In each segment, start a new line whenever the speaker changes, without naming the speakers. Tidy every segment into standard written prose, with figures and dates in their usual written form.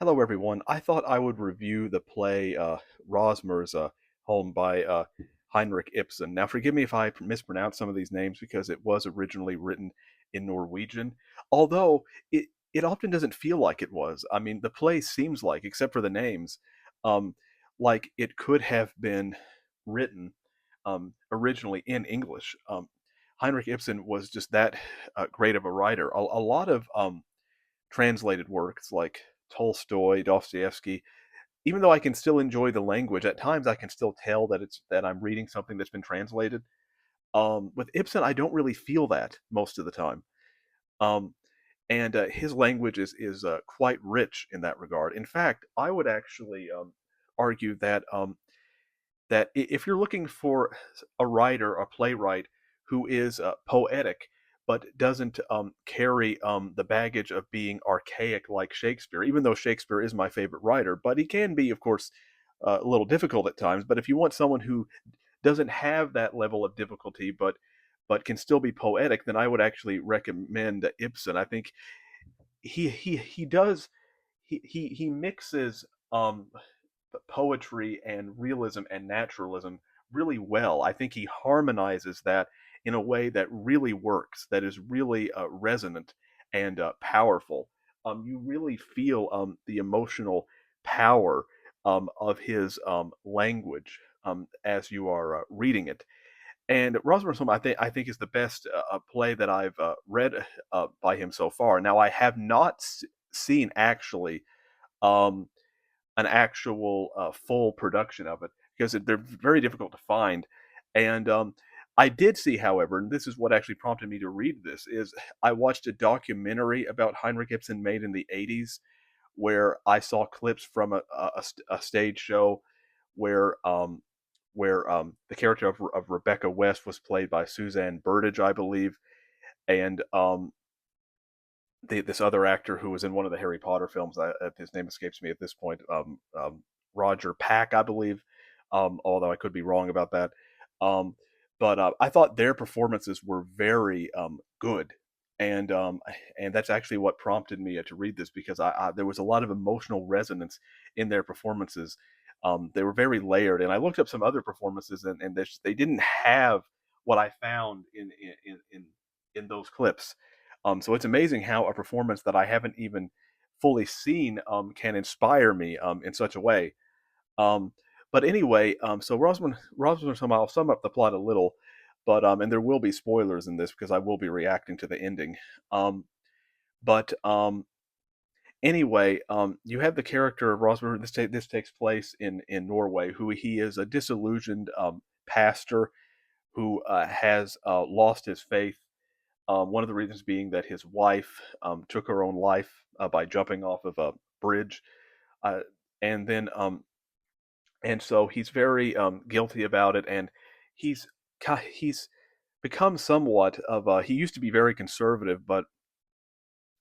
Hello, everyone. I thought I would review the play Rosmersholm by Heinrich Ibsen. Now, forgive me if I mispronounce some of these names because it was originally written in Norwegian, although it often doesn't feel like it was. I mean, the play seems like, except for the names, um, like it could have been written originally in English. Heinrich Ibsen was just that great of a writer. A lot of translated works like Tolstoy, Dostoevsky, even though I can still enjoy the language, at times I can still tell that I'm reading something that's been translated. With Ibsen, I don't really feel that most of the time. Um, and his language is quite rich in that regard. In fact, I would actually argue that if you're looking for a writer, a playwright who is poetic but doesn't carry the baggage of being archaic like Shakespeare, even though Shakespeare is my favorite writer, but he can be, of course, a little difficult at times. But if you want someone who doesn't have that level of difficulty, but can still be poetic, then I would actually recommend Ibsen. I think he does he mixes poetry and realism and naturalism really well. I think he harmonizes that in a way that really works, that is really resonant and powerful. You really feel the emotional power of his language as you are reading it. And Rosmersholm, I think is the best play that I've read by him so far. Now, I have not seen actually um, an actual full production of it because they're very difficult to find. And I did see, however, and this is what actually prompted me to read this, is I watched a documentary about Heinrich Ibsen made in the '80s, where I saw clips from a stage show where the character of Rebecca West was played by Suzanne Burtage, I believe, and this other actor who was in one of the Harry Potter films. His name escapes me at this point. Roger Pack, I believe. Although I could be wrong about that. Um, but I thought their performances were very good, and um, and that's actually what prompted me to read this because there was a lot of emotional resonance in their performances. They were very layered, and I looked up some other performances, and they didn't have what I found in those clips. So it's amazing how a performance that I haven't even fully seen can inspire me in such a way. Um, but anyway, so Roswell, I'll sum up the plot a little, but and there will be spoilers in this because I will be reacting to the ending. Um, but anyway, you have the character of Roswell. This takes place in Norway, who he is a disillusioned pastor who has lost his faith. One of the reasons being that his wife took her own life by jumping off of a bridge, uh, and then and so he's very guilty about it, and he's he's become somewhat of a. He used to be very conservative, but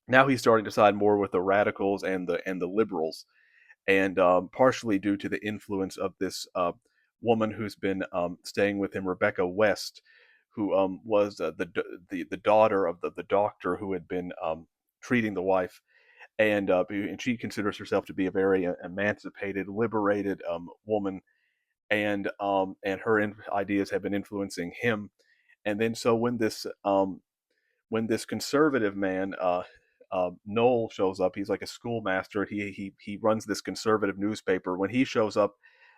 now he's starting to side more with the radicals and the liberals, and partially due to the influence of this woman who's been staying with him, Rebecca West, who was the daughter of the doctor who had been treating the wife, and she considers herself to be a very emancipated, liberated woman, and her ideas have been influencing him, and then so when this conservative man Noel shows up. He's like a schoolmaster. He runs this conservative newspaper. When he shows up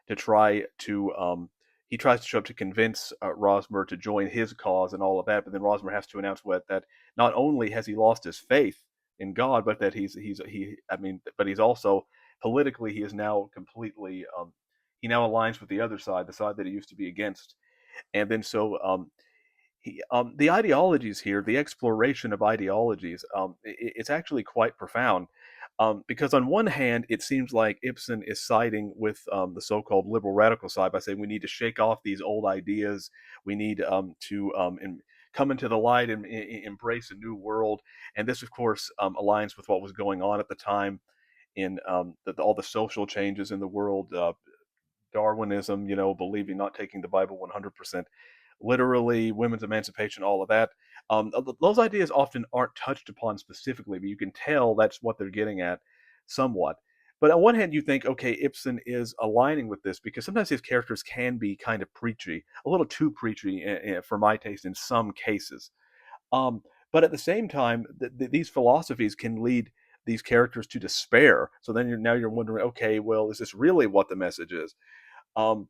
to try to he tries to show up to convince Rosmer to join his cause and all of that, but then Rosmer has to announce that not only has he lost his faith in God, but that but he's also politically he is now completely he now aligns with the other side, the side that he used to be against, and then so the ideologies here, the exploration of ideologies, it's actually quite profound. Because on one hand, it seems like Ibsen is siding with the so-called liberal radical side by saying we need to shake off these old ideas, we need come into the light and embrace a new world. And this, of course, aligns with what was going on at the time in all the social changes in the world, Darwinism, believing not taking the Bible 100% literally, women's emancipation, all of that. Those ideas often aren't touched upon specifically, but you can tell that's what they're getting at somewhat. But on one hand, you think, okay, Ibsen is aligning with this because sometimes his characters can be kind of preachy, a little too preachy for my taste in some cases. Um, but at the same time, these philosophies can lead these characters to despair. So then you're wondering, okay, well, is this really what the message is? Um,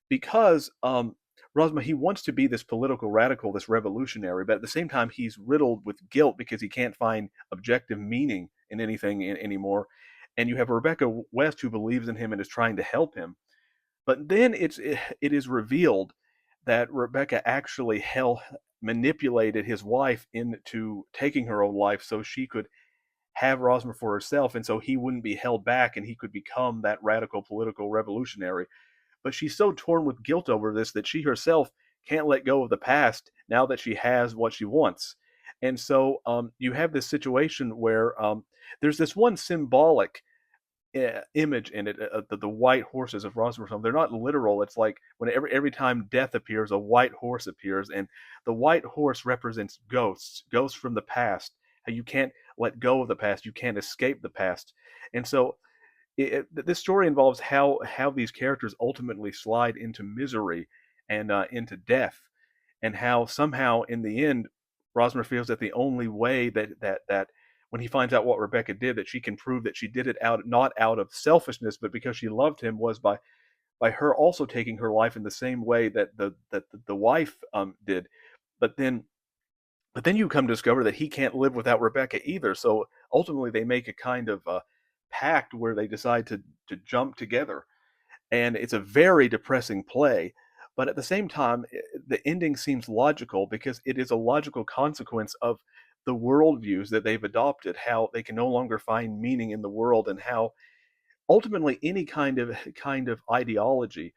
because Rosma, he wants to be this political radical, this revolutionary, but at the same time, he's riddled with guilt because he can't find objective meaning in anything anymore. And you have Rebecca West who believes in him and is trying to help him. But then it is revealed that Rebecca actually manipulated his wife into taking her own life so she could have Rosmer for herself, and so he wouldn't be held back and he could become that radical political revolutionary. But she's so torn with guilt over this that she herself can't let go of the past now that she has what she wants. And so you have this situation where there's this one symbolic image in it, the white horses of Rosmersholm. They're not literal. It's like when every time death appears, a white horse appears, and the white horse represents ghosts, ghosts from the past. How you can't let go of the past, you can't escape the past, and so this story involves how these characters ultimately slide into misery and into death, and how somehow in the end, Rosmer feels that the only way that when he finds out what Rebecca did, that she can prove that she did it out not out of selfishness, but because she loved him, was by her also taking her life in the same way that the wife did. But then you come to discover that he can't live without Rebecca either. So ultimately, they make a kind of pact where they decide to jump together, and it's a very depressing play. But at the same time, the ending seems logical because it is a logical consequence of the worldviews that they've adopted, how they can no longer find meaning in the world, and how ultimately any kind of ideology,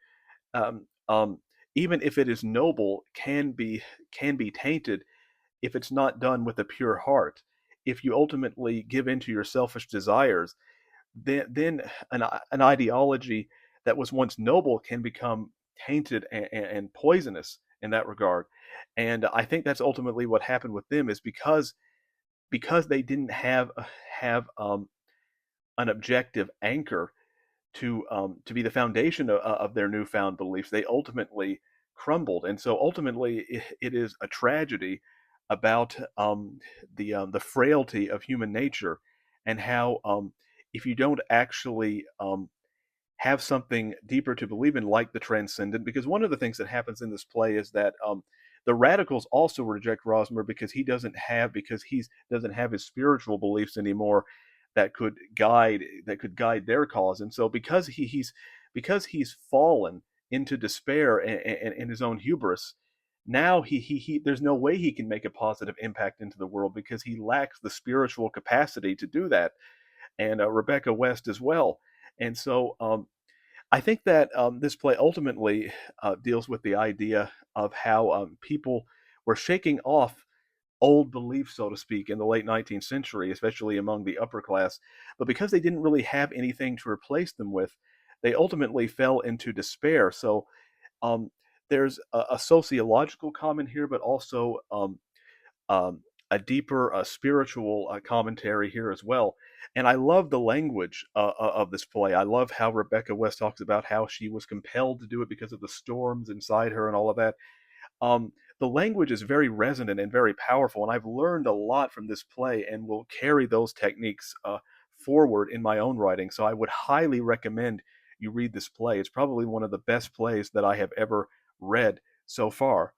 um, um, even if it is noble, can be tainted if it's not done with a pure heart. If you ultimately give in to your selfish desires, then an ideology that was once noble can become tainted and poisonous in that regard. And I think that's ultimately what happened with them, is because they didn't have an objective anchor to be the foundation of their newfound beliefs. They ultimately crumbled, and so ultimately it is a tragedy about the frailty of human nature, and how if you don't actually have something deeper to believe in, like the transcendent. Because one of the things that happens in this play is that the radicals also reject Rosmer because he doesn't have his spiritual beliefs anymore that could guide their cause. And so because he's fallen into despair and his own hubris, now he there's no way he can make a positive impact into the world because he lacks the spiritual capacity to do that, and Rebecca West as well. And so I think that this play ultimately deals with the idea of how people were shaking off old beliefs, so to speak, in the late 19th century, especially among the upper class. But because they didn't really have anything to replace them with, they ultimately fell into despair. So um, there's a sociological comment here, but also um, a deeper spiritual commentary here as well. And I love the language of this play. I love how Rebecca West talks about how she was compelled to do it because of the storms inside her and all of that. um, the language is very resonant and very powerful, and I've learned a lot from this play and will carry those techniques forward in my own writing. So I would highly recommend you read this play. It's probably one of the best plays that I have ever read so far.